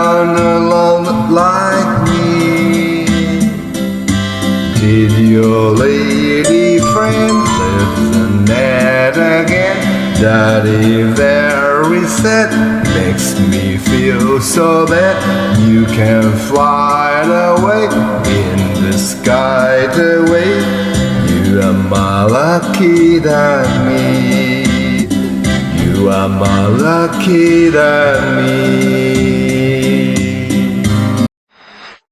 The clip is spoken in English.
down alone like me? Did your lady friend listen that again? That if there is that makes me feel so bad. You can fly away in the sky the way. You are more lucky than me. You are more lucky than me.